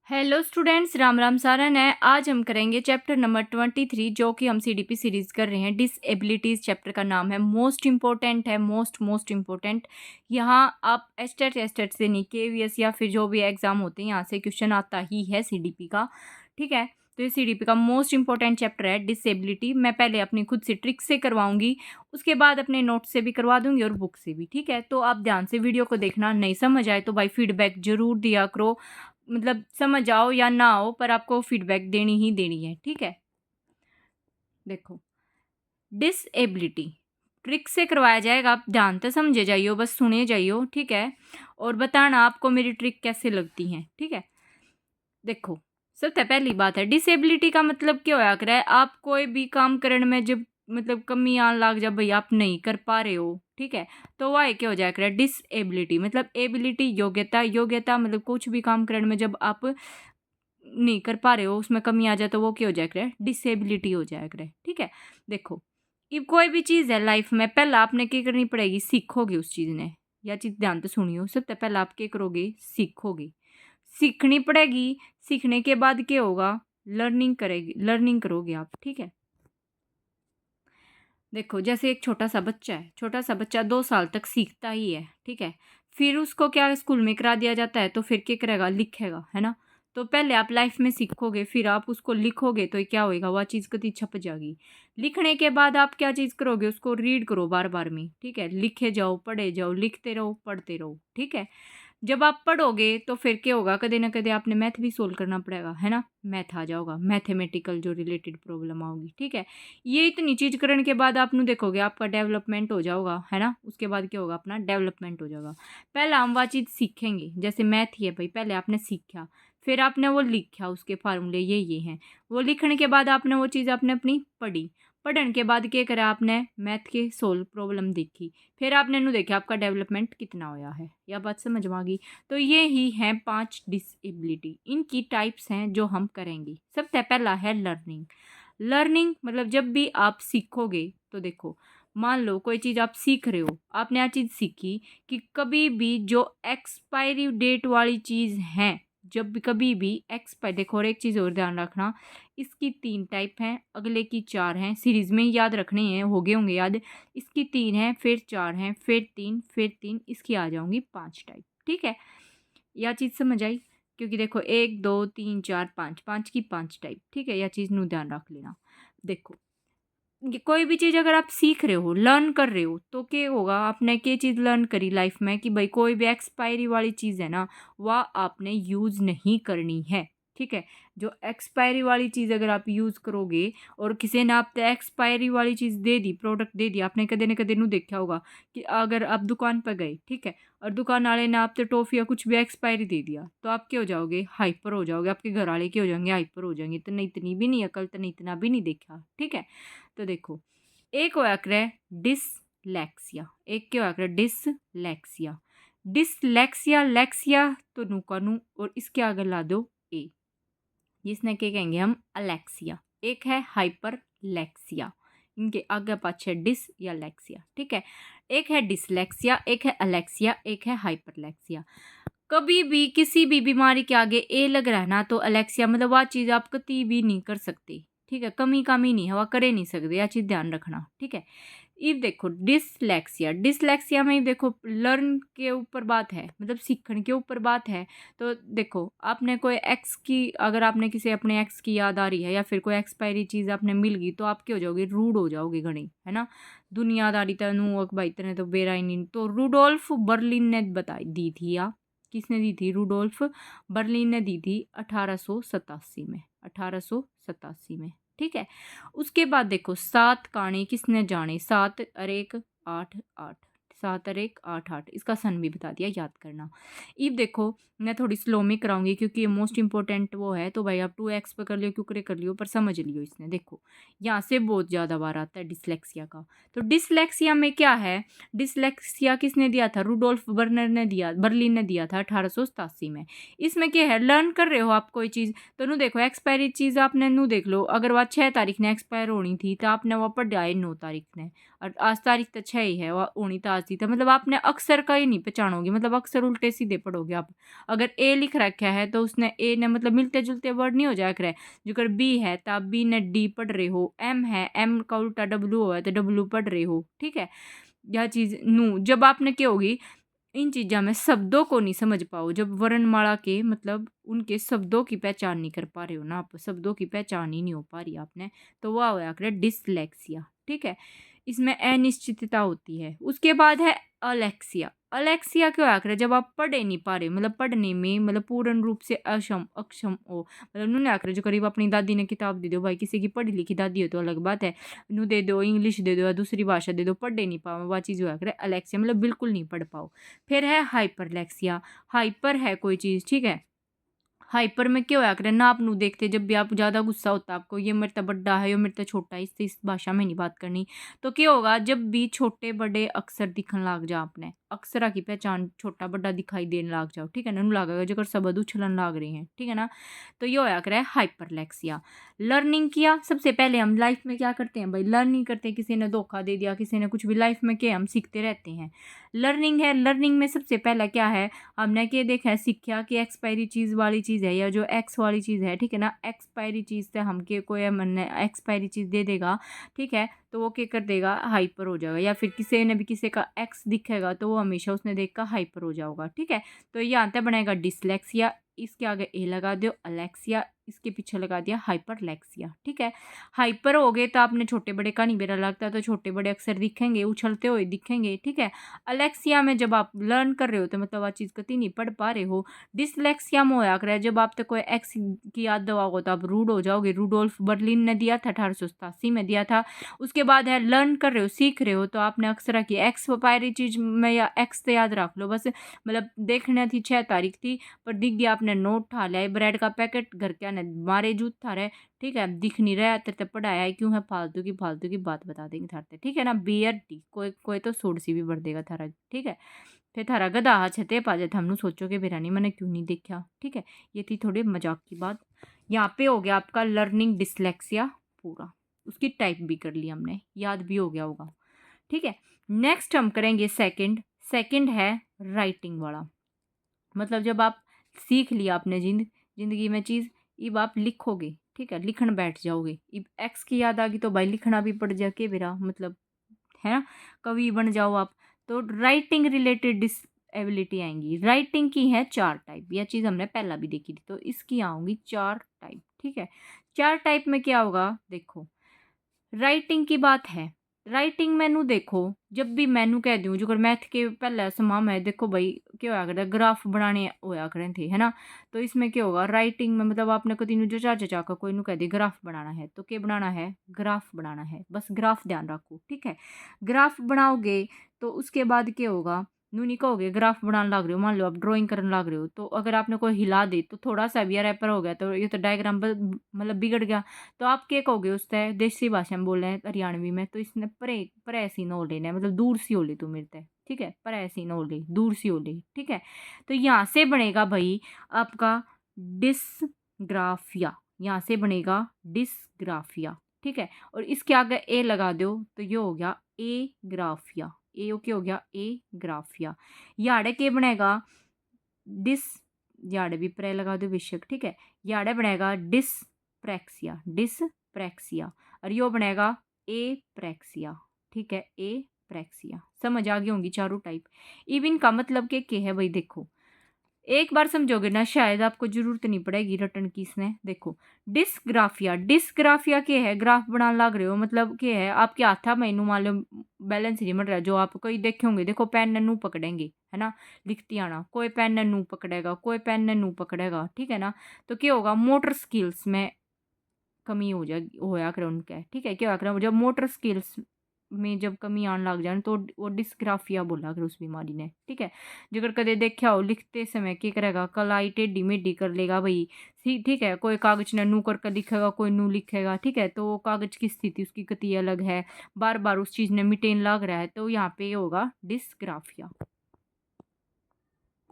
Hello students, Ram Ram Saran है। आज हम करेंगे चैप्टर नंबर 23 जो कि हम सीडीपी सीरीज़ कर रहे हैं। डिसएबिलिटीज़ चैप्टर का नाम है। मोस्ट इम्पोर्टेंट है, मोस्ट इम्पोर्टेंट। यहाँ आप एस्टेट से नहीं, केवीएस या फिर जो भी एग्ज़ाम होते हैं यहाँ से क्वेश्चन आता ही है सीडीपी का। ठीक है, तो ये सीडीपी का मोस्ट इम्पोर्टेंट चैप्टर है डिसएबिलिटी। मैं पहले अपनी खुद से ट्रिक से करवाऊंगी, उसके बाद अपने नोट से भी करवा दूंगी और बुक से भी। ठीक है, तो आप ध्यान से वीडियो को देखना। नहीं समझ आए तो भाई फीडबैक जरूर दिया करो, मतलब समझ आओ या ना आओ पर आपको फीडबैक देनी ही देनी है। ठीक है, देखो डिसएबिलिटी ट्रिक से करवाया जाएगा, आप ध्यान से समझे जाइयो, बस सुने जाइयो। ठीक है, और बताना आपको मेरी ट्रिक कैसे लगती है। ठीक है, देखो सबसे पहली बात है डिसेबिलिटी का मतलब क्या होया करे, आप कोई भी काम करने में जब मतलब कमी आने लग जा, भाई आप नहीं कर पा रहे हो। ठीक है, तो वह क्या हो जाया करे डिसेबिलिटी, मतलब एबिलिटी योग्यता मतलब कुछ भी काम करने में जब आप नहीं कर पा रहे हो, उसमें कमी आ जाए तो वो क्या हो जाया करे, डिसेबिलिटी हो जाया करे। ठीक है, देखो ये कोई भी चीज़ है लाइफ में, पहला आपने क्या करनी पड़ेगी, सीखोगे उस चीज़ ने। यह चीज़ ध्यान से सुनियो, सबसे पहला आप क्या करोगे, सीखोगे, सीखनी पड़ेगी। सीखने के बाद क्या होगा, लर्निंग करोगे आप। ठीक है, देखो जैसे एक छोटा सा बच्चा है, छोटा सा बच्चा 2 साल तक सीखता ही है। ठीक है, फिर उसको क्या स्कूल में करा दिया जाता है, तो फिर क्या करेगा, लिखेगा, है ना। तो पहले आप लाइफ में सीखोगे, फिर आप उसको लिखोगे, तो क्या होएगा, वह चीज़ कति छप जाएगी। लिखने के बाद आप क्या चीज़ करोगे, उसको रीड करो बार बार में। ठीक है, लिखे जाओ, पढ़े जाओ, लिखते रहो, पढ़ते रहो। ठीक है, जब आप पढ़ोगे तो फिर क्या होगा, कदे ना कदे आपने मैथ भी सोल्व करना पड़ेगा, है ना। मैथ आ जाओगा, मैथमेटिकल जो रिलेटेड प्रॉब्लम आओगी। ठीक है, ये इतनी चीज़ करने के बाद आप देखोगे आपका डेवलपमेंट हो जाओगा, है ना। उसके बाद क्या होगा, अपना डेवलपमेंट हो जाएगा। पहले हम वह चीज़ सीखेंगे, जैसे मैथ ही है भाई, पहले आपने सीखा, फिर आपने वो लिखा, उसके फार्मूले ये हैं। वो लिखने के बाद आपने वो चीज़ आपने अपनी पढ़ी, पढ़ने के बाद क्या करा, आपने मैथ के सोल्व प्रॉब्लम देखी, फिर आपने नु देखा आपका डेवलपमेंट कितना होया है। यह बात समझ में आ गई। तो ये ही हैं 5 डिसेबिलिटी, इनकी टाइप्स हैं जो हम करेंगे। सबसे पहला है लर्निंग। लर्निंग मतलब जब भी आप सीखोगे, तो देखो मान लो कोई चीज़ आप सीख रहे हो, आपने यह चीज़ सीखी कि कभी भी जो एक्सपायरी डेट वाली चीज़ है, जब भी कभी भी एक्सपायर, देखो और एक चीज़ और ध्यान रखना, इसकी 3 टाइप हैं, अगले की 4 हैं, सीरीज़ में ही याद रखने हैं, हो गए होंगे याद। इसकी 3 हैं, फिर 4 हैं, फिर तीन, इसकी आ जाऊंगी 5 टाइप। ठीक है, यह चीज़ समझ आई, क्योंकि देखो 1 2 3 4 5, 5 की 5 टाइप। ठीक है, यह चीज़ नु ध्यान रख लेना। देखो ये कोई भी चीज़ अगर आप सीख रहे हो, लर्न कर रहे हो, तो क्या होगा, आपने क्या चीज़ लर्न करी लाइफ में कि भाई कोई भी एक्सपायरी वाली चीज़ है ना, वह आपने यूज़ नहीं करनी है। ठीक है, जो एक्सपायरी वाली चीज़ अगर आप यूज़ करोगे और किसी ने आप एक्सपायरी वाली चीज़ दे दी, प्रोडक्ट दे दिया, आपने कदे न कदे नू देखा होगा कि अगर आप दुकान पर गए, ठीक है, और दुकान वाले ने आपसे टॉफ़ी या कुछ भी एक्सपायरी दे दिया, तो आप क्या हो जाओगे, हाइपर हो जाओगे, आपके घर वाले क्या हो जाएंगे, हाइपर हो जाएंगे। तो नहीं, इतनी भी नहीं अकल, तो नहीं इतना भी नहीं देखा। ठीक है, तो देखो एक होया करे डिसलेक्सिया, एक क्या होया करे, डिसलेक्सिया। डिसलेक्सिया लेक्सिया तो नु का नु, और इसके आगे ला दो ए, जिसने क्या कहेंगे हम, अलेक्सिया। एक है हाइपरलेक्सिया, इनके आगे पाछे डिस या लेक्सिया। ठीक है, एक है डिसलेक्सिया, एक है अलेक्सिया, एक है हाइपरलेक्सिया। कभी भी किसी भी बीमारी के आगे ए लग रहा है ना, तो अलेक्सिया मतलब वह चीज़ आप कभी भी नहीं कर सकते। ठीक है, कमी नहीं है, वह करे नहीं सकते, यह चीज़ ध्यान रखना। ठीक है, ये देखो डिसलेक्सिया, डिसलेक्सिया में देखो लर्न के ऊपर बात है, मतलब सीखने के ऊपर बात है। तो देखो आपने कोई एक्स की, अगर आपने किसी अपने एक्स की याद आ रही है या फिर कोई एक्सपायरी चीज़ आपने मिल गई, तो आप क्या हो जाओगे, रूड हो जाओगे घनी, है ना। दुनियादारी तनु भाई तेने तो बेरा ही नहीं। तो रूडोल्फ बर्लिन ने बताई दी थी, या किसने दी थी, रूडोल्फ बर्लिन ने दी थी 1887 में, 1887 में। ठीक है, उसके बाद देखो 7 कहानी किसने जाने, 7 और 1 8 8, 7 और 1 8 8, इसका सन भी बता दिया, याद करना। अब देखो मैं थोड़ी स्लो में कराऊंगी क्योंकि ये मोस्ट इंपॉर्टेंट वो है, तो भाई आप 2x पे कर लियो, क्यों करे कर लियो, पर समझ लियो। इसने देखो यहाँ से बहुत ज़्यादा बार आता है डिसलेक्सिया का। तो डिसलेक्सिया में क्या है, डिसलेक्सिया किसने दिया था, रूडोल्फ बर्लिन ने दिया था 1887 में। इसमें क्या है, लर्न कर रहे हो आप कोई चीज़, तो नू देखो एक्सपायरी चीज़ आपने नू देख लो, अगर वह 6 तारीख ने एक्सपायर होनी थी, तो आपने वह पर आए 9 तारीख ने, और आज तारीख तो 6 ही है, वह होनी तो आज सीधा, मतलब आपने अक्षर का ही नहीं पहचानोगे, मतलब अक्षर उल्टे सीधे पढ़ोगे आप। अगर ए लिख रखा है तो उसने ए ने मतलब मिलते जुलते वर्ड नहीं हो जाया करे। जो अगर बी है तो आप बी ने डी पढ़ रहे हो, एम है एम का उल्टा डब्लू हो तो डब्लू पढ़ रहे हो, ठीक है। यह चीज़ नू जब आपने क्या होगी, इन चीज़ों में शब्दों को नहीं समझ पाओ, जब वर्णमाला के मतलब उनके शब्दों की पहचान नहीं कर पा रहे हो ना आप, शब्दों की पहचान ही नहीं हो पा रही आपने, तो वह होया करे डिसलेक्सिया, ठीक है। इसमें अनिश्चितता होती है। उसके बाद है अलेक्सिया। अलेक्सिया क्या होया करे, जब आप पढ़ ही नहीं पा रहे, मतलब पढ़ने में मतलब पूर्ण रूप से अक्षम हो, मतलब उन्होंने आकर जो करीब अपनी दादी ने किताब दे दो भाई, किसी की पढ़ी लिखी दादी हो तो अलग बात है, नू दे दो, इंग्लिश दे दो या दूसरी भाषा दे दो, पढ़ नहीं पाओ, वह चीज़ होया करे अलेक्सिया, मतलब बिल्कुल नहीं पढ़ पाओ। फिर है हाइपरलेक्सिया। हाइपर है कोई चीज़, ठीक है। हाइपर में क्या होया करे ना, आप नू देखते जब भी आप ज़्यादा गुस्सा होता है आपको, ये मेरे से बड़ा है, ये मेरे से छोटा है, इससे इस भाषा में नहीं बात करनी, तो क्या होगा, जब भी छोटे बड़े अक्षर दिखने लग जा, आपने अक्षरा की पहचान छोटा बड़ा दिखाई देने लग जाओ, ठीक है ना, नू लगेगा जो शब्द उछलन लग रहे हैं, ठीक है ना, तो ये होया करे हाइपरलेक्सिया। लर्निंग किया, सबसे पहले हम लाइफ में क्या करते हैं भाई, लर्निंग करते हैं, किसी ने धोखा दे दिया, किसी ने कुछ भी, लाइफ में क्या हम सीखते रहते हैं। लर्निंग है, लर्निंग में सबसे पहला क्या है, हमने क्या देखा है, सीखा कि एक्सपायरी चीज़ वाली चीज़ है, या जो एक्स वाली चीज़ है, ठीक है ना, एक्सपायरी चीज़ से हम के कोई मन एक्सपायरी चीज़ दे देगा, ठीक है, तो वो क्या कर देगा, हाइपर हो जाएगा, या फिर किसी ने भी किसी का एक्स दिखेगा तो वो हमेशा उसने देखकर हाइपर हो जाएगा, ठीक है। तो ये आता बनेगा डिसलेक्सिया, इसके आगे ए लगा दो अलेक्सिया, इसके पीछे लगा दिया हाइपरलेक्सिया, ठीक है। हाइपर हो गए तो आपने छोटे बड़े का नहीं बेरा लगता, तो छोटे बड़े अक्षर दिखेंगे, उछलते हुए दिखेंगे, ठीक है। अलेक्सिया में जब आप लर्न कर रहे हो तो मतलब वह चीज़ कति नहीं पढ़ पा रहे हो। डिसलेक्सिया में होया करे जब आप तक कोई एक्स की याद दवाओगे तो आप रूड हो जाओगे। रूडोल्फ बर्लिन ने दिया था, 1887 में दिया था। उसके बाद है लर्न कर रहे हो, सीख रहे हो, तो आपने अक्सर की एक्स पायरी चीज़ में या एक्स तो याद रख लो बस, मतलब देखने थी 6 तारीख थी पर दिख गया, आपने नोट ठा लिया, ब्रेड का पैकेट घर के आने मारे जूत था रहे, ठीक है, दिख नहीं रहा तेरे पढ़ाया है क्यों है, फालतू की बात बता देंगे थारते, ठीक है ना। बियर टी कोई कोई तो सोड सी भी भर देगा थारा, ठीक है। फिर थारा गधा छते पा जाते, हमने सोचो कि बिरानी मैंने क्यों नहीं देखा, ठीक है। ये थी थोड़ी मजाक की बात। यहाँ पे हो गया आपका लर्निंग डिसलेक्सिया पूरा, उसकी टाइप भी कर ली हमने, याद भी हो गया होगा, ठीक है। नेक्स्ट हम करेंगे सेकंड। सेकंड है राइटिंग वाला, मतलब जब आप सीख लिया आपने जिंदगी में चीज़, अब आप लिखोगे, ठीक है, लिखण बैठ जाओगे, अब एक्स की याद आ गई तो भाई लिखना भी पड़ जा के बेरा, मतलब है ना, कवि बन जाओ आप। तो राइटिंग रिलेटेड डिसेबिलिटी आएंगी। राइटिंग की है 4 टाइप, यह चीज़ हमने पहला भी देखी थी, तो इसकी आऊँगी 4 टाइप, ठीक है। 4 टाइप में क्या होगा देखो, राइटिंग की बात है। राइटिंग मेनू देखो, जब भी मेनू कह दूँ जो अगर मैथ के पहले समा में देखो भाई क्या होया करता, ग्राफ बनाने होया करें थे, है ना। तो इसमें क्या होगा राइटिंग में, मतलब आपने कभी नु जचा जचा कर कोई नु कह दी ग्राफ बनाना है, तो क्या बनाना है, ग्राफ बनाना है, बस ग्राफ ध्यान रखो, ठीक है। ग्राफ बनाओगे तो उसके बाद क्या होगा, नु नहीं कहोगे ग्राफ बनाने लग रहे हो, मान लो आप ड्राइंग करने लग रहे हो, तो अगर आपने कोई हिला दे तो थोड़ा सा भी रैपर हो गया तो ये तो डायग्राम मतलब बिगड़ गया। तो आप क्या कहोगे उससे, देसी भाषा में बोल रहे हैं हरियाणवी में, तो इसने परे परे ऐसी न हो लेना है, मतलब दूर सी हो ले तू मेरे से, ठीक है, परे ऐसी न हो ले, दूर सी हो ले, ठीक है। तो यहाँ से बनेगा भाई आपका डिसग्राफिया, यहाँ से बनेगा डिसग्राफिया, ठीक है। और इसके आगे ए लगा दो तो ये हो गया ए ग्राफिया, ए ओके हो गया ए ग्राफिया। याड़े के बनेगा डिस, याड़े भी प्रे लगा दो बेशक, ठीक है। याड़े बनेगा डिसप्रैक्सिया, डिसप्रैक्सिया, और यो बनेगा ए प्रैक्सिया, ठीक है, ए प्रैक्सिया। समझ आ गई होंगी चारों टाइप। इवन का मतलब क्या है भाई, देखो एक बार समझोगे ना शायद आपको जरूरत नहीं पड़ेगी रटन की इसमें। देखो डिस्ग्राफिया, डिस्ग्राफिया क्या है, ग्राफ बनाने लग रहे हो, मतलब क्या है आपके हाथा में मान लो बैलेंस नहीं मिल रहा, जो आप कोई देखे होंगे, देखो पेन ने नू पकड़ेंगे, है ना, लिखती आना, कोई पेन ने नू पकड़ेगा, कोई पेन ने नू पकड़ेगा, ठीक है ना। तो क्या होगा, मोटर स्किल्स में कमी हो जाएगी, होया करे उनका, ठीक है। क्या होया करे जब मोटर स्किल्स में जब कमी आने लग जाए तो वो डिस्ग्राफिया बोला कर उस बीमारी ने, ठीक है। जगह कदे देखा हो लिखते समय क्या करेगा, कलाई टेढ़ी मेढ़ी कर लेगा भाई, ठीक है। कोई कागज ने नू करके लिखेगा, कोई नू लिखेगा, ठीक है, तो वो कागज की स्थिति उसकी गति अलग है, बार बार उस चीज़ ने मिटेन लग रहा है, तो यहाँ पे होगा डिस्ग्राफिया।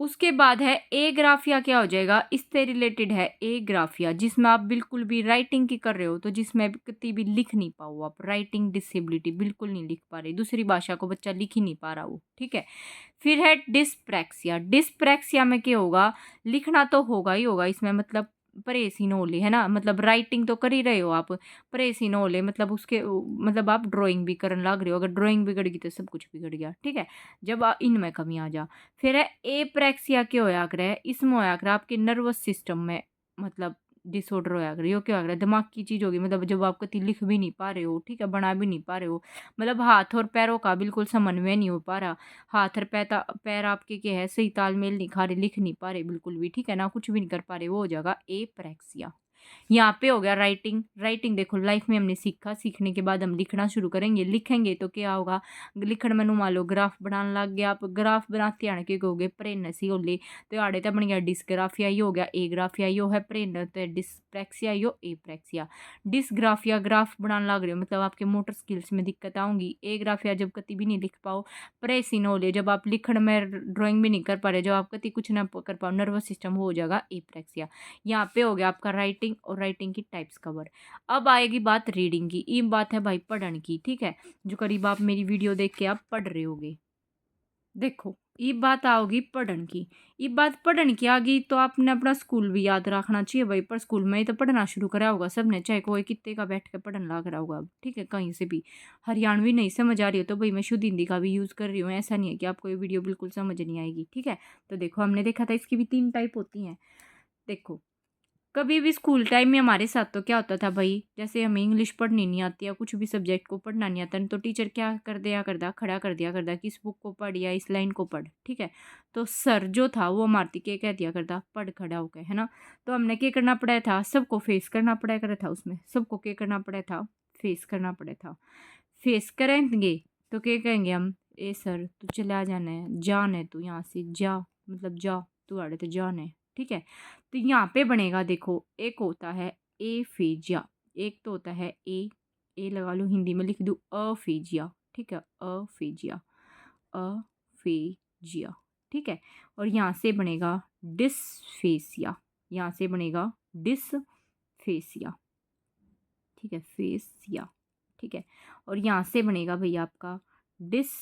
उसके बाद है ए ग्राफिया। क्या हो जाएगा, इससे रिलेटेड है ए ग्राफिया, जिसमें आप बिल्कुल भी राइटिंग की कर रहे हो, तो जिसमें कभी भी लिख नहीं पाओ आप, राइटिंग डिसेबिलिटी, बिल्कुल नहीं लिख पा रहे, दूसरी भाषा को बच्चा लिख ही नहीं पा रहा वो, ठीक है। फिर है डिस्प्रैक्सिया। डिस्प्रैक्सिया में क्या होगा, लिखना तो होगा ही होगा इसमें, मतलब परेसिनोले, है ना, मतलब राइटिंग तो कर ही रहे हो आप, परेसिनोले मतलब उसके मतलब आप ड्राइंग भी करने लग रहे हो, अगर ड्राइंग बिगड़ गई तो सब कुछ बिगड़ गया, ठीक है। जब इनमें कमी आ जा। फिर है एप्रेक्सिया। क्या होया करे, इसमें होया करे आपके नर्वस सिस्टम में मतलब डिसऑर्डर होया करे, यो क्या होया करे, दिमाग की चीज होगी, मतलब जब आप कभी लिख भी नहीं पा रहे हो, ठीक है, बना भी नहीं पा रहे हो, मतलब हाथ और पैरों का बिल्कुल समन्वय नहीं हो पा रहा, हाथ और पैर आपके क्या है, सही तालमेल नहीं खा रहे, लिख नहीं पा रहे बिल्कुल भी, ठीक है ना, कुछ भी नहीं कर पा रहे, वो हो जाएगा एप्रेक्सिया। यहाँ पे हो गया राइटिंग। राइटिंग देखो लाइफ में हमने सीखा, सीखने के बाद हम लिखना शुरू करेंगे, लिखेंगे तो क्या होगा, लिखण में मान लो ग्राफ बनाने लग गया, आप ग्राफ बनाते आने के कहोगे प्रेनसी होली, तो आड़े तो बन गया डिस्ग्राफिया, ही हो गया ए ग्राफिया, यो है प्रेन, तो डिस्प्रैक्सिया, यो एप्रैक्सिया। डिस्ग्राफिया, ग्राफ बनाने लग रहे हो मतलब आपके मोटर स्किल्स में दिक्कत आऊंगी। ए ग्राफिया जब कति भी नहीं लिख पाओ। प्रेसिनोले जब आप लिखण में ड्राइंग भी नहीं कर पा रहे, जब आप कति कुछ ना कर पाओ, नर्वस सिस्टम हो जाएगा एप्रैक्सिया। यहाँ पे हो गया आपका राइटिंग और राइटिंग की टाइप्स कवर। अब आएगी बात रीडिंग की, ये बात है भाई पढ़ने की, ठीक है, जो करीब आप मेरी वीडियो देख के आप पढ़ रहे होगे। देखो ये बात आओगी पढ़न की, ये बात पढ़न की आ गई तो आपने अपना स्कूल भी याद रखना चाहिए भाई, पर स्कूल में ही तो पढ़ना शुरू करा होगा सबने, चाहे कोई कितने का बैठ के पढ़ने लग रहा होगा, ठीक है, कहीं से भी। हरियाणवी नहीं समझ आ रही हो तो भाई मैं शुद्ध हिंदी का भी यूज़ कर रही हूँ, ऐसा नहीं है कि आपको ये वीडियो बिल्कुल समझ नहीं आएगी, ठीक है। तो देखो हमने देखा था इसकी भी 3 टाइप होती हैं। देखो कभी भी स्कूल टाइम में हमारे साथ तो क्या होता था भाई, जैसे हमें इंग्लिश पढ़नी नहीं आती या कुछ भी सब्जेक्ट को पढ़ना नहीं आता, तो टीचर क्या कर दिया करता, खड़ा कर दिया करता कि इस बुक को पढ़ या इस लाइन को पढ़, ठीक है। तो सर जो था वो हमारी के कह दिया करता पढ़ खड़ा होकर, है ना। तो हमने क्या करना पड़ा था, सबको फेस करना पड़ा कर था, उसमें सबको क्या करना पड़ा था, फेस करना पड़ा था। फेस करेंगे तो क्या कहेंगे हम, ए सर तू चला जाना है, जान है तू यहाँ से जा, मतलब जा, तू आड़े तो जान है, ठीक है। तो यहाँ पे बनेगा देखो, एक होता है एफेजिया, एक तो होता है ए लगा लो, हिंदी में लिख दूँ अफेजिया, ठीक है, अफेजिया, अफेजिया, ठीक है। और यहाँ से बनेगा डिसफेसिया, यहाँ से बनेगा डिसफेसिया, ठीक है, फेसिया, ठीक है। और यहाँ से बनेगा भैया आपका डिस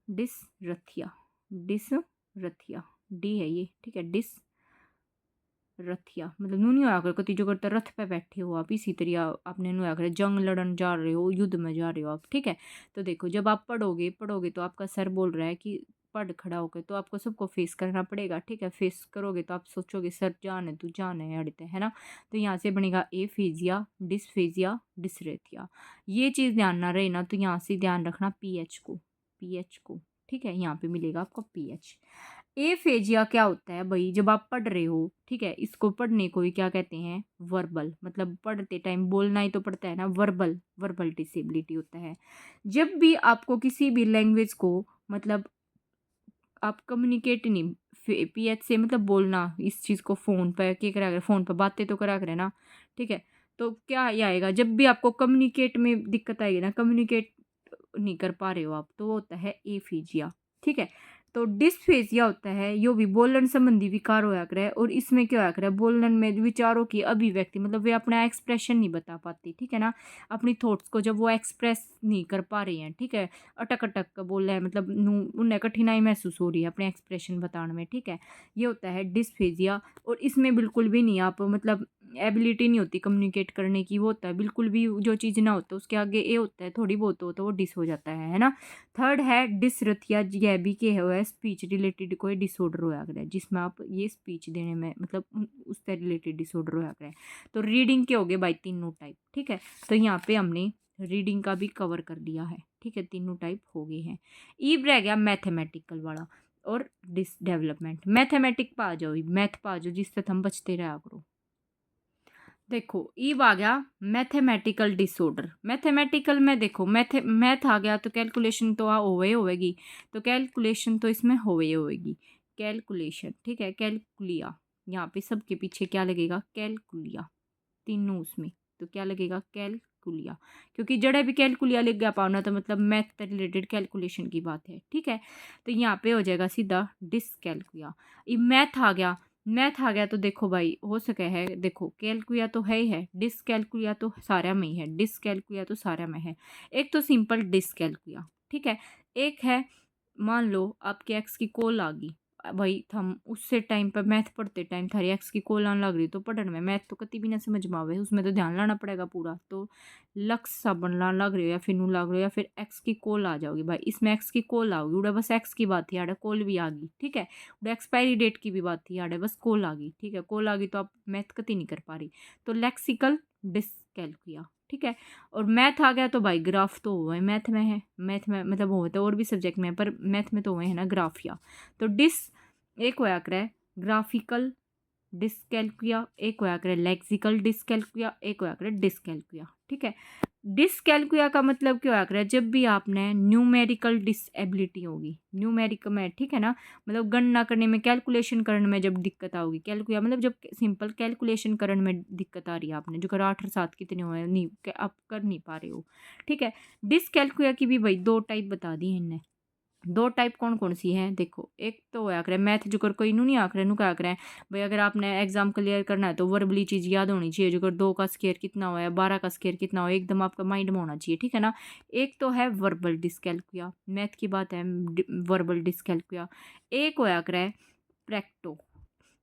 डिसरथिया, डिसरथिया, डी है ये, ठीक है, डिस रथिया, मतलब नूनी होया कर कति जो करते रथ पे बैठे हो आप, इसी तरह आपने नु कर जंग लड़न जा रहे हो, युद्ध में जा रहे हो आप, ठीक है। तो देखो जब आप पढ़ोगे पढ़ोगे तो आपका सर बोल रहा है कि पढ़ खड़ा होकर, तो आपको सबको फेस करना पड़ेगा, ठीक है। फेस करोगे तो आप सोचोगे सर जान है तू जान है अड़ते, है ना। तो यहाँ से बनेगा एफेजिया, डिसफेजिया, डिसरेथिया। ये चीज़ ध्यान ना रहे ना, तो यहाँ से ध्यान रखना पीएच को, पीएच को, ठीक है, यहाँ पे मिलेगा आपको पीएच। एफेजिया क्या होता है भाई, जब आप पढ़ रहे हो, ठीक है, इसको पढ़ने को ही क्या कहते हैं, वर्बल, मतलब पढ़ते टाइम बोलना ही तो पड़ता है ना, वर्बल, वर्बल डिसेबिलिटी होता है। जब भी आपको किसी भी लैंग्वेज को मतलब आप कम्युनिकेट नहीं पीएच से, मतलब बोलना इस चीज़ को, फ़ोन पर क्या करा करे, फ़ोन पर बातें तो करा करे ना, ठीक है। तो क्या ये आएगा, जब भी आपको कम्युनिकेट में दिक्कत आएगी ना, कम्युनिकेट नहीं कर पा रहे हो आप, तो वो होता है एफीजिया, ठीक है। तो डिस्फेजिया होता है यो भी बोलन संबंधी विकार होया करे, और इसमें क्या होया करे, बोलन में विचारों की अभिव्यक्ति, मतलब वे अपना एक्सप्रेशन नहीं बता पाती, ठीक है ना, अपनी थॉट्स को जब वो एक्सप्रेस नहीं कर पा रही हैं, ठीक है, अटक अटक कर बोल रहे हैं, मतलब उन्हें कठिनाई महसूस हो रही है अपने एक्सप्रेशन बताने में, ठीक है। ये होता है डिस्फेजिया। और इसमें बिल्कुल भी नहीं आप मतलब एबिलिटी नहीं होती कम्युनिकेट करने की, वो होता है बिल्कुल भी जो चीज़ ना होता उसके आगे ए होता है, थोड़ी बहुत हो तो वो डिस हो जाता है ना। थर्ड है डिसरथिया, यह भी के है स्पीच रिलेटेड कोई डिसऑर्डर होया करे, जिसमें आप ये स्पीच देने में मतलब उससे रिलेटेड डिसऑर्डर होया करे। तो रीडिंग के हो गए भाई तीनों टाइप, ठीक है। तो यहाँ पे हमने रीडिंग का भी कवर कर लिया है, ठीक है, तीनों टाइप हो गए हैं। ईब रह गया मैथमेटिकल वाला और डिस डेवलपमेंट। मैथमेटिक पा जाओ, मैथ पा जाओ, जिससे हम बचते रहा करो। देखो ईब आ गया मैथमेटिकल डिसऑर्डर। मैथमेटिकल में देखो मैथ आ गया तो कैलकुलेशन तो होवे होवेगी, तो कैलकुलेशन तो इसमें होवे होवेगी, कैलकुलेशन, ठीक है, कैलकुलिया, यहाँ पे सबके पीछे क्या लगेगा, कैलकुलिया, तीनों उसमें, तो क्या लगेगा, कैलकुलिया, कैलकुलिया, क्योंकि जड़े भी कैलकुलिया लिख गया पाओ ना तो मतलब मैथ से रिलेटेड कैलकुलेशन की बात है, ठीक है। तो यहाँ पे हो जाएगा सीधा डिसकैलकुलिया। ये मैथ आ गया तो देखो भाई हो सके है, देखो कैलकुलिया तो है ही है, डिसकैलकुलिया तो सारा में ही है, डिसकैलकुलिया तो सारा में है। एक तो सिंपल डिसकैलकुलिया, ठीक है। एक है मान लो आपके एक्स की कॉल आ गई, भाई हम उससे टाइम पर मैथ पढ़ते टाइम थारी एक्स की कॉल आने लग रही तो पढ़ने में मैथ तो कति भी ना समझ में आवे, उसमें तो ध्यान लाना पड़ेगा पूरा, तो लक्स सा बनना लग रही हो या फिर नू लग रही हो या फिर एक्स की कॉल आ जाओगी भाई, इसमें एक्स की कॉल आओगी उड़ा बस एक्स की बात थी आड़े कॉल भी आ गई, ठीक है। उड़ा एक्सपायरी डेट की भी बात थी आड़े बस कॉल आ गई, ठीक है। कॉल आ गई तो आप मैथ कति नहीं कर पा रही, तो लेक्सिकल डिसकैलकुलिया, ठीक है। और मैथ आ गया तो भाई ग्राफ तो हुआ है मैथ में है, मैथ में मतलब हो तो और भी सब्जेक्ट में है पर मैथ में तो हुए है ना ग्राफिया। तो एक होया करे ग्राफिकल डिसकैलकुलिया, एक होया करे लेक्सिकल डिसकैलकुलिया, एक होया करे डिसकैलकुलिया, ठीक है। डिसकैलकुलिया का मतलब क्या होया करे जब भी आपने न्यूमेरिकल डिसेबिलिटी होगी, न्यूमेरिकल में, ठीक है ना, मतलब गणना करने में कैलकुलेशन करने में जब दिक्कत आओगी, कैलकुलिया मतलब जब सिंपल कैलकुलेशन करने में दिक्कत आ रही है आपने जो कर 8 और 7 कितने हुए नहीं आप कर नहीं पा रहे हो, ठीक है। डिसकैलकुलिया की भी भाई 2 टाइप बता दी है इनने। 2 टाइप कौन कौन सी हैं देखो, एक तो होया करे मैथ जो कर कोई नू नहीं आकर नू क्या करें भाई, अगर आपने एग्जाम क्लियर करना है तो वर्बली चीज़ याद होनी चाहिए, जो कर 2 का स्क्वायर कितना हुआ है, 12 का स्क्वायर कितना हुआ है, एकदम आपका माइंड में होना चाहिए, ठीक है ना। एक तो है वर्बल डिस्कैल्कुलिया, मैथ की बात है, वर्बल डिस्कैल्कुलिया। एक होया करे प्रैक्टो,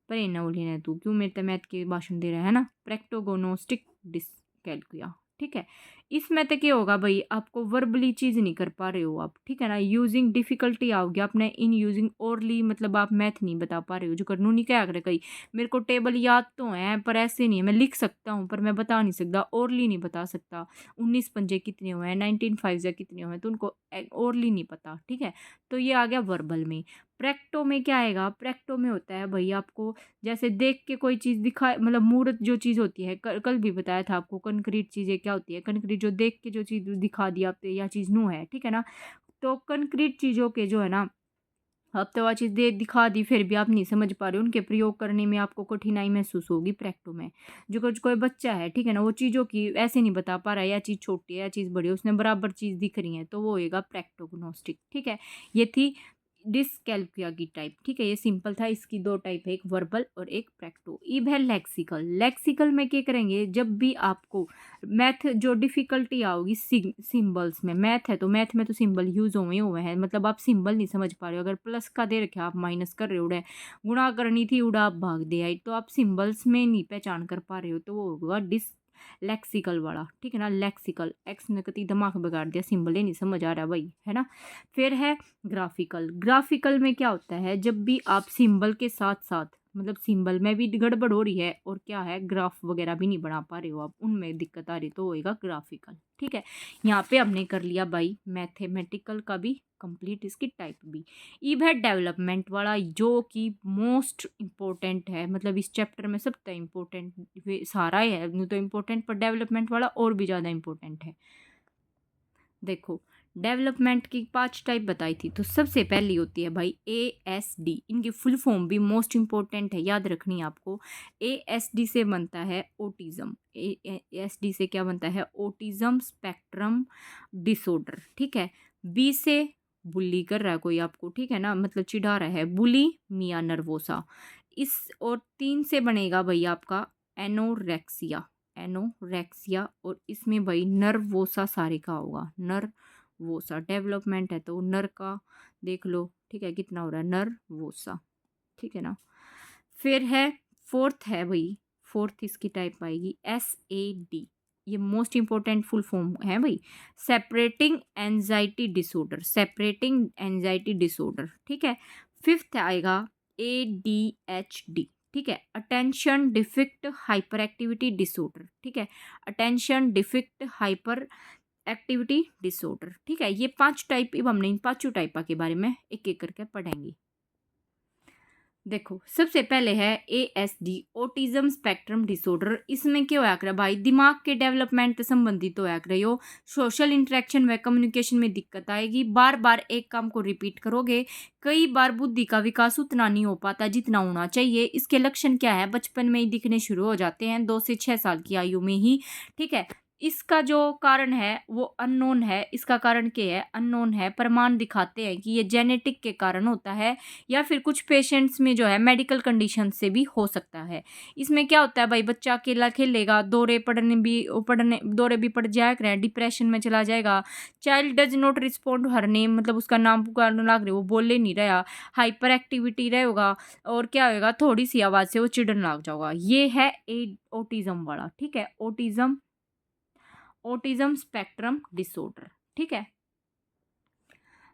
पर इन्ना बोली ना तू क्यों मेरे मैथ के भाषण दे रहा है ना, प्रैक्टोगोनोस्टिक डिस्कैल्कुलिया, ठीक है। इसमें तो क्या होगा भाई आपको वर्बली चीज़ नहीं कर पा रहे हो आप, ठीक है ना, यूजिंग डिफिकल्टी आओगे आपने इन यूजिंग ओरली, मतलब आप मैथ नहीं बता पा रहे हो, जो करनू नहीं क्या करे कहीं मेरे को टेबल याद तो है पर ऐसे नहीं है, मैं लिख सकता हूँ पर मैं बता नहीं सकता, ओरली नहीं बता सकता, 19 पंजे कितने हुए हैं, 19 फाइव कितने हुए हैं, तो उनको ओरली नहीं पता, ठीक है। तो ये आ गया वर्बल में। प्रैक्टो में क्या आएगा, प्रैक्टो में होता है भाई आपको जैसे देख के कोई चीज़ दिखा, मतलब मूर्त जो चीज़ होती है, कल भी बताया था आपको कंक्रीट चीज़ें क्या होती है, कंक्रीट जो देख के जो चीज़ दिखा दी आप या चीज़ नू है, ठीक है ना। तो कंक्रीट चीज़ों के जो है ना अब तो वह चीज़ दे दिखा दी फिर भी आप नहीं समझ पा रहे हो, उनके प्रयोग करने में आपको कठिनाई महसूस होगी प्रैक्टो में। जो कुछ कोई बच्चा है, ठीक है ना, वो चीज़ों की ऐसे नहीं बता पा रहा है, या चीज़ छोटी है या चीज़ बड़ी है, उसने बराबर चीज़ दिख रही है तो वो होएगा प्रैक्टोग्नोस्टिक, ठीक है। ये थी डिसकैल्कुलिया की टाइप, ठीक है, ये सिंपल था, इसकी 2 टाइप है, एक वर्बल और एक प्रैक्टो। अब है लेक्सिकल। लेक्सिकल में क्या करेंगे जब भी आपको मैथ जो डिफ़िकल्टी आओगी सिंबल्स में, मैथ है तो मैथ में तो सिंबल यूज़ हुए हैं, मतलब आप सिंबल नहीं समझ पा रहे हो, अगर प्लस का दे रखे आप माइनस कर रहे हो, उड़े गुणा करनी थी उड़ा आप भाग दे आई, तो आप सिंबल्स में नहीं पहचान कर पा रहे हो तो वो होगा लेक्सिकल वाला, ठीक है ना। लेक्सिकल एक्स ने कति दिमाग बिगाड़ दिया, सिंबल ही नहीं समझ आ रहा भाई, है ना। फिर है ग्राफिकल। ग्राफिकल में क्या होता है जब भी आप सिंबल के साथ साथ, मतलब सिंबल में भी गड़बड़ हो रही है और क्या है ग्राफ वगैरह भी नहीं बना पा रहे हो आप, उनमें दिक्कत आ रही तो होएगा ग्राफिकल, ठीक है। यहाँ पे हमने कर लिया भाई मैथमेटिकल का भी कंप्लीट, इसकी टाइप भी। अब है डेवलपमेंट वाला जो कि मोस्ट इम्पोर्टेंट है, मतलब इस चैप्टर में सबसे इम्पोर्टेंट सारा ही है, नहीं तो इम्पोर्टेंट पर डेवलपमेंट वाला और भी ज़्यादा इम्पोर्टेंट है। देखो डेवलपमेंट की 5 टाइप बताई थी, तो सबसे पहली होती है भाई ASD, इनकी फुल फॉर्म भी मोस्ट इम्पोर्टेंट है, याद रखनी है आपको। ASD से बनता है ऑटिज्म, ASD से क्या बनता है ऑटिज्म स्पेक्ट्रम डिसऑर्डर, ठीक है। बी से बुली कर रहा है कोई आपको, ठीक है ना, मतलब चिढ़ा रहा है, बुली मिया नर्वोसा। इस और 3 से बनेगा भाई आपका एनोरेक्सिया, एनोरेक्सिया, और इसमें भाई नर्वोसा सारे का होगा, नर्वोसा। डेवलपमेंट है तो नर का देख लो, ठीक है, कितना हो रहा है नर्वोसा, ठीक है ना। फिर है फोर्थ है भाई, फोर्थ इसकी टाइप आएगी SAD, ये मोस्ट इंपॉर्टेंट फुल फॉर्म है भाई, separating anxiety disorder, separating anxiety disorder, ठीक है। फिफ्थ आएगा ADHD, ठीक है, attention deficit hyper activity disorder, ठीक है, attention deficit hyper activity disorder, ठीक है। ये 5 टाइप, अब हमने इन 5 टाइप के बारे में एक एक करके पढ़ेंगे। देखो सबसे पहले है ASD, ऑटिज्म स्पेक्ट्रम डिसऑर्डर। इसमें क्या होया करे भाई, दिमाग के डेवलपमेंट से संबंधित होया करे, यो सोशल इंटरेक्शन व कम्युनिकेशन में दिक्कत आएगी, बार बार एक काम को रिपीट करोगे, कई बार बुद्धि का विकास उतना नहीं हो पाता जितना होना चाहिए। इसके लक्षण क्या है, बचपन में ही दिखने शुरू हो जाते हैं, 2 से 6 साल की आयु में ही, ठीक है। इसका जो कारण है वो अननोन है। इसका कारण क्या है? अननोन है। प्रमाण दिखाते हैं कि ये जेनेटिक के कारण होता है या फिर कुछ पेशेंट्स में जो है मेडिकल कंडीशन से भी हो सकता है। इसमें क्या होता है भाई, बच्चा अकेला खेलेगा, दौरे भी पड़ जाया करें, डिप्रेशन में चला जाएगा। Child does not respond her name, मतलब उसका नाम पुकारने लग रहे, वो बोले नहीं रहा, हाइपर एक्टिविटी रहेगा, और क्या होगा, थोड़ी सी आवाज़ से वो चिढ़ने लग जाएगा। ये है ऑटिज्म वाला, ठीक है, ऑटिज्म स्पेक्ट्रम डिसऑर्डर, ठीक है।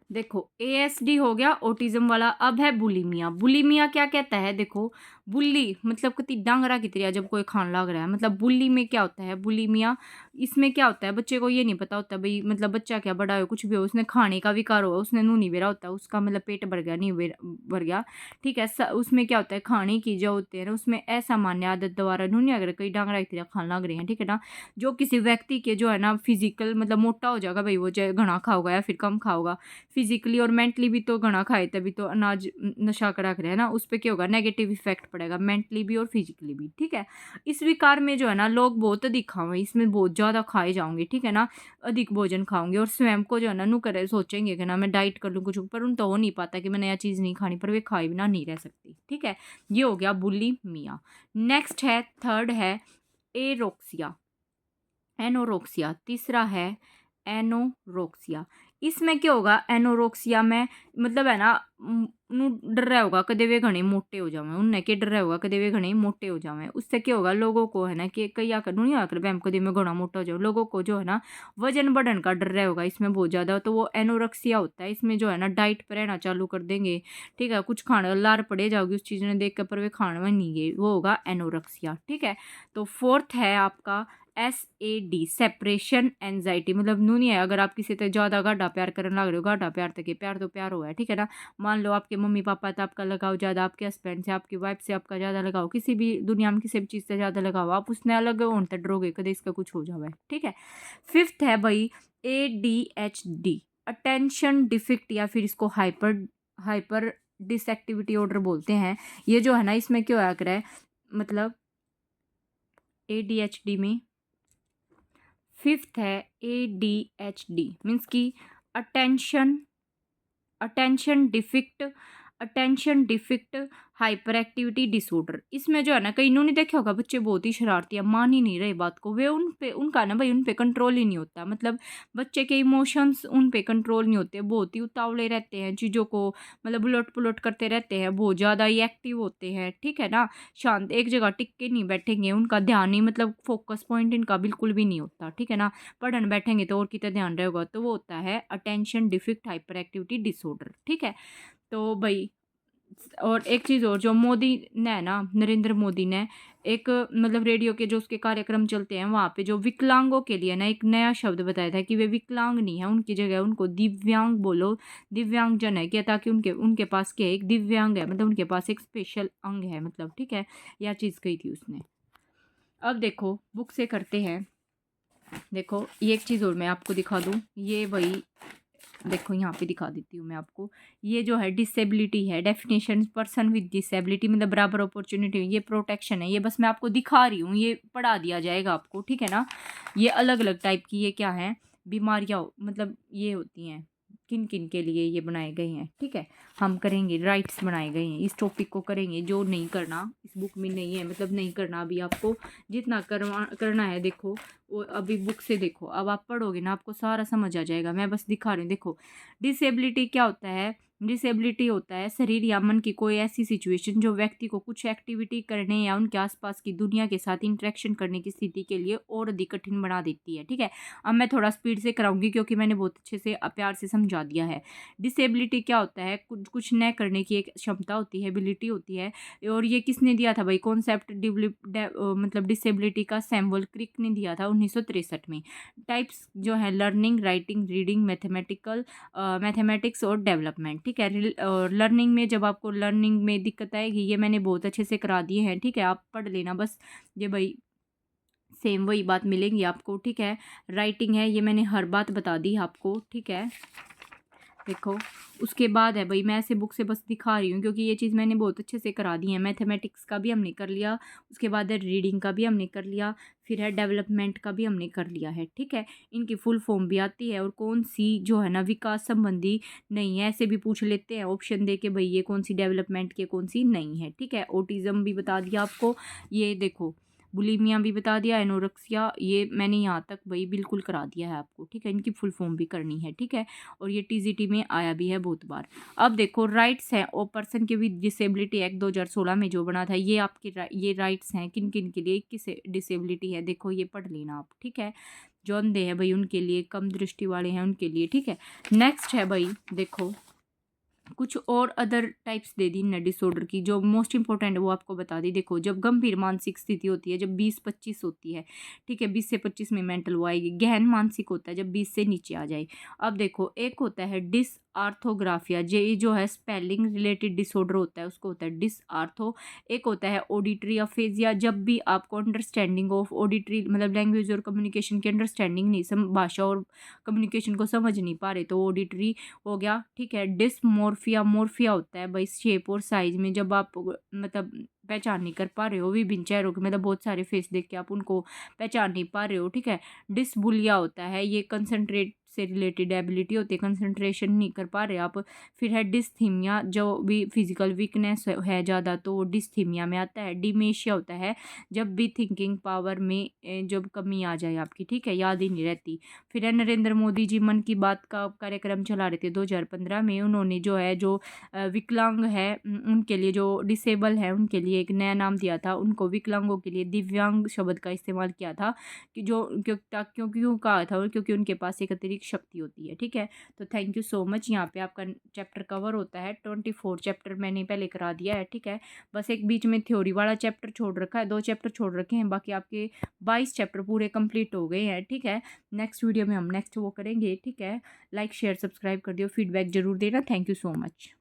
देखो एएसडी हो गया ऑटिज्म वाला। अब है बुलिमिया। बुलिमिया क्या कहता है? देखो बुल्ली मतलब कितनी डांगरा की तरह जब कोई खान लग रहा है, मतलब बुल्ली में क्या होता है, बुलिमिया इसमें क्या होता है, बच्चे को ये नहीं पता होता भाई, मतलब बच्चा क्या बड़ा हो कुछ भी हो, उसने खाने का विकार हो, उसने नून नहीं बेरा होता, उसका मतलब पेट भर गया, नहीं भर गया, ठीक है। उसमें क्या होता है, खाने की जो होते हैं ना उसमें असामान्य आदत द्वारा नून अगर कई डांगरा की तरह खान लग रहे हैं, ठीक है ना, जो किसी व्यक्ति के जो है ना फिजिकल मतलब मोटा हो जाएगा भाई, वो चाहे घना खाओगा या फिर कम खाओगा, फिजिकली और मेंटली भी, तो घना खाए तभी तो अनाज नशा करा करे है ना, उस पर क्या होगा, नेगेटिव इफेक्ट पड़ेगा मेंटली भी और फिजिकली भी, ठीक है। इस विकार में जो है ना लोग बहुत अधिक खाओगे, इसमें बहुत ज़्यादा खाए जाओगे, ठीक है ना, अधिक भोजन खाओगे और स्वयं को जो है ना नु करे सोचेंगे कि ना मैं डाइट कर लूँ कुछ, पर उन तो हो नहीं पाता कि मैं नया चीज़ नहीं खानी, पर वे खाए बिना नहीं रह सकती, ठीक है। ये हो गया बुलिमिया। नेक्स्ट है, थर्ड है एरोक्सिया, एनोरोक्सिया। तीसरा है एनोरोक्सिया। इसमें क्या होगा, एनोरोक्सिया में मतलब है ना नु डर रहा होगा कदे वे घने मोटे हो जावे, उनने के डर रहा होगा कदे वे घने मोटे हो जावे। उससे क्या होगा, लोगों को है ना कि कई आकर नहीं आकर बैम कदे में घना मोटा हो जाओ, लोगों को जो है ना वजन बढ़न का डर रहा होगा इसमें बहुत ज़्यादा, तो वो एनोरेक्सिया होता है। इसमें जो है ना डाइट पर रहना चालू कर देंगे, ठीक है, कुछ खाने लार पड़े जाओगी उस चीज़ ने देख कर, पर वे खाने में नहीं गए, वो होगा एनोरेक्सिया, ठीक है। तो फोर्थ है आपका SAD, सेपरेशन एंजाइटी, मतलब नू नहीं है, अगर आप किसी से ज़्यादा गाढ़ा प्यार करने लग रहे हो, गाढ़ा प्यार तक प्यार तो प्यार हुआ है, ठीक है ना, मान लो आपके मम्मी पापा तो आपका लगाव ज़्यादा, आपके हस्बैंड से आपकी वाइफ से आपका ज़्यादा लगाव, किसी भी दुनिया में किसी भी चीज़ से ज़्यादा लगाव, आप उसने अलग होने तक डरोगे कदे इसका कुछ हो जाए, ठीक है। फिफ्थ है भाई ADHD, अटेंशन डिफिक्ट, या फिर इसको हाइपर डिसएक्टिविटी ऑर्डर बोलते हैं। ये जो है ना इसमें क्या होया करे, मतलब ADHD में फिफ्थ है ADHD, मीन्स की attention attention deficit hyper activity disorder. इसमें जो है ना कई इन्होंने देखा होगा बच्चे बहुत ही शरारती है, मान ही नहीं रहे बात को, वे उनका ना भाई उन पे कंट्रोल ही नहीं होता, मतलब बच्चे के इमोशंस उन पे कंट्रोल नहीं होते, बहुत ही उतावले रहते हैं चीज़ों को, मतलब उलट पुलट करते रहते हैं, बहुत ज़्यादा ही एक्टिव होते हैं, ठीक है ना, शांत एक जगह टिक के नहीं बैठेंगे, उनका ध्यान ही मतलब फोकस पॉइंट इनका बिल्कुल भी नहीं होता, ठीक है ना, पढ़ने बैठेंगे तो और कितना ध्यान रहेगा, तो वो होता है attention deficit hyper activity disorder, ठीक है। तो भाई और एक चीज़ और, जो मोदी ने ना, नरेंद्र मोदी ने एक मतलब रेडियो के जो उसके कार्यक्रम चलते हैं वहाँ पे जो विकलांगों के लिए ना एक नया शब्द बताया था कि वे विकलांग नहीं है, उनकी जगह उनको दिव्यांग बोलो, दिव्यांगजन है क्या, ताकि उनके उनके पास क्या है, एक दिव्यांग है, मतलब उनके पास एक स्पेशल अंग है, मतलब ठीक है, यह चीज़ कही थी उसने। अब देखो बुक से करते हैं, देखो ये एक चीज़ और मैं आपको दिखा दूँ, ये वही देखो यहाँ पे दिखा देती हूँ मैं आपको, ये जो है डिसेबिलिटी है, डेफिनेशन पर्सन विद डिसेबिलिटी मतलब बराबर अपॉर्चुनिटी, ये प्रोटेक्शन है, ये बस मैं आपको दिखा रही हूँ, ये पढ़ा दिया जाएगा आपको, ठीक है ना। ये अलग अलग टाइप की ये क्या है, बीमारियाँ मतलब ये होती हैं, किन किन के लिए ये बनाए गए हैं, ठीक है, हम करेंगे, राइट्स बनाए गए हैं, इस टॉपिक को करेंगे, जो नहीं करना इस बुक में नहीं है, मतलब नहीं करना अभी आपको, जितना करना है देखो वो अभी बुक से देखो, अब आप पढ़ोगे ना आपको सारा समझ आ जाएगा, मैं बस दिखा रही हूँ। देखो डिसेबिलिटी क्या होता है, डिसेबिलिटी होता है शरीर या मन की कोई ऐसी सिचुएशन जो व्यक्ति को कुछ एक्टिविटी करने या उनके आसपास की दुनिया के साथ इंटरेक्शन करने की स्थिति के लिए और अधिक कठिन बना देती है, ठीक है। अब मैं थोड़ा स्पीड से कराऊंगी क्योंकि मैंने बहुत अच्छे से प्यार से समझा दिया है। डिसेबिलिटी क्या होता है, कुछ न करने की एक क्षमता होती है, एबिलिटी होती है, और ये किसने दिया था भाई कॉन्सेप्ट मतलब डिसेबिलिटी का, सैमुअल क्रिक ने दिया था 1963 में। टाइप्स जो है लर्निंग, राइटिंग, रीडिंग, मैथमेटिक्स और डेवलपमेंट, ठीक है। और लर्निंग में जब आपको लर्निंग में दिक्कत आएगी, ये मैंने बहुत अच्छे से करा दिए हैं, ठीक है, आप पढ़ लेना बस, ये भाई सेम वही बात मिलेंगी आपको, ठीक है। राइटिंग है, ये मैंने हर बात बता दी आपको, ठीक है। देखो उसके बाद है भाई, मैं ऐसे बुक से बस दिखा रही हूँ क्योंकि ये चीज़ मैंने बहुत अच्छे से करा दी है। मैथमेटिक्स का भी हमने कर लिया, उसके बाद है रीडिंग का भी हमने कर लिया, फिर है डेवलपमेंट का भी हमने कर लिया है, ठीक है। इनकी फुल फॉर्म भी आती है और कौन सी जो है ना विकास संबंधी नहीं है, ऐसे भी पूछ लेते हैं ऑप्शन दे के भाई ये कौन सी डेवलपमेंट की कौन सी नहीं है, ठीक है। ऑटिज़म भी बता दिया आपको, ये देखो बुलीमिया भी बता दिया, एनोरेक्सिया ये मैंने यहाँ तक भाई बिल्कुल करा दिया है आपको, ठीक है। इनकी फुल फॉर्म भी करनी है, ठीक है। और ये टीजीटी में आया भी है बहुत बार। अब देखो राइट्स हैं और पर्सन के विद डिसेबिलिटी एक्ट 2016 में जो बना था, ये आपके ये राइट्स हैं किन किन के लिए, किस डिसेबिलिटी है, देखो ये पढ़ लेना आप, ठीक है। जो अंधे हैं भाई उनके लिए, कम दृष्टि वाले हैं उनके लिए, ठीक है। नेक्स्ट है भाई देखो कुछ और अदर टाइप्स दे दी न डिसऑर्डर की, जो मोस्ट इंपॉर्टेंट वो आपको बता दी। देखो जब गंभीर मानसिक स्थिति होती है जब 20-25 होती है, ठीक है, 20 से 25 में मेंटल वो आएगी। गहन मानसिक होता है जब 20 से नीचे आ जाए। अब देखो एक होता है डिसआर्थोग्राफिया, ये जो है स्पेलिंग रिलेटेड डिसऑर्डर होता है उसको होता है डिसआर्थो। एक होता है ऑडिटरी अफेजिया, जब भी आपको अंडरस्टैंडिंग ऑफ ऑडिटरी मतलब लैंग्वेज और कम्युनिकेशन की अंडरस्टैंडिंग नहीं, भाषा और कम्युनिकेशन को समझ नहीं पा रहे तो ऑडिटरी हो गया, ठीक है। डिसमोर्फिया, मोर्फिया होता है भाई शेप और साइज में, जब आप मतलब पहचान नहीं कर पा रहे हो विभिन्न चेहरों के, मतलब बहुत सारे फेस देख के आप उनको पहचान नहीं पा रहे हो, ठीक है। डिसबुलिया होता है, ये कंसंट्रेट से रिलेटेड एबिलिटी होती है, कंसंट्रेशन नहीं कर पा रहे आप। फिर है डिस्थीमिया, जो भी फिजिकल वीकनेस है ज़्यादा तो वो डिस्थीमिया में आता है। डिमेशिया होता है जब भी थिंकिंग पावर में जब कमी आ जाए आपकी, ठीक है, याद ही नहीं रहती। फिर है नरेंद्र मोदी जी मन की बात का कार्यक्रम चला रहे थे 2015 में, उन्होंने जो है जो विकलांग है उनके लिए, जो डिसेबल है उनके लिए एक नया नाम दिया था, उनको विकलांगों के लिए दिव्यांग शब्द का इस्तेमाल किया था कि जो क्यों कहा था, क्योंकि उनके पास एक अतिरिक्त शक्ति होती है, ठीक है। तो थैंक यू सो मच। यहाँ पे आपका चैप्टर कवर होता है 24 चैप्टर मैंने पहले करा दिया है, ठीक है। बस एक बीच में थ्योरी वाला चैप्टर छोड़ रखा है, 2 चैप्टर छोड़ रखे हैं, बाकी आपके 22 चैप्टर पूरे कंप्लीट हो गए हैं, ठीक है। नेक्स्ट वीडियो में हम नेक्स्ट वो करेंगे, ठीक है। लाइक शेयर सब्सक्राइब कर दियो, फीडबैक जरूर देना। Thank you so much.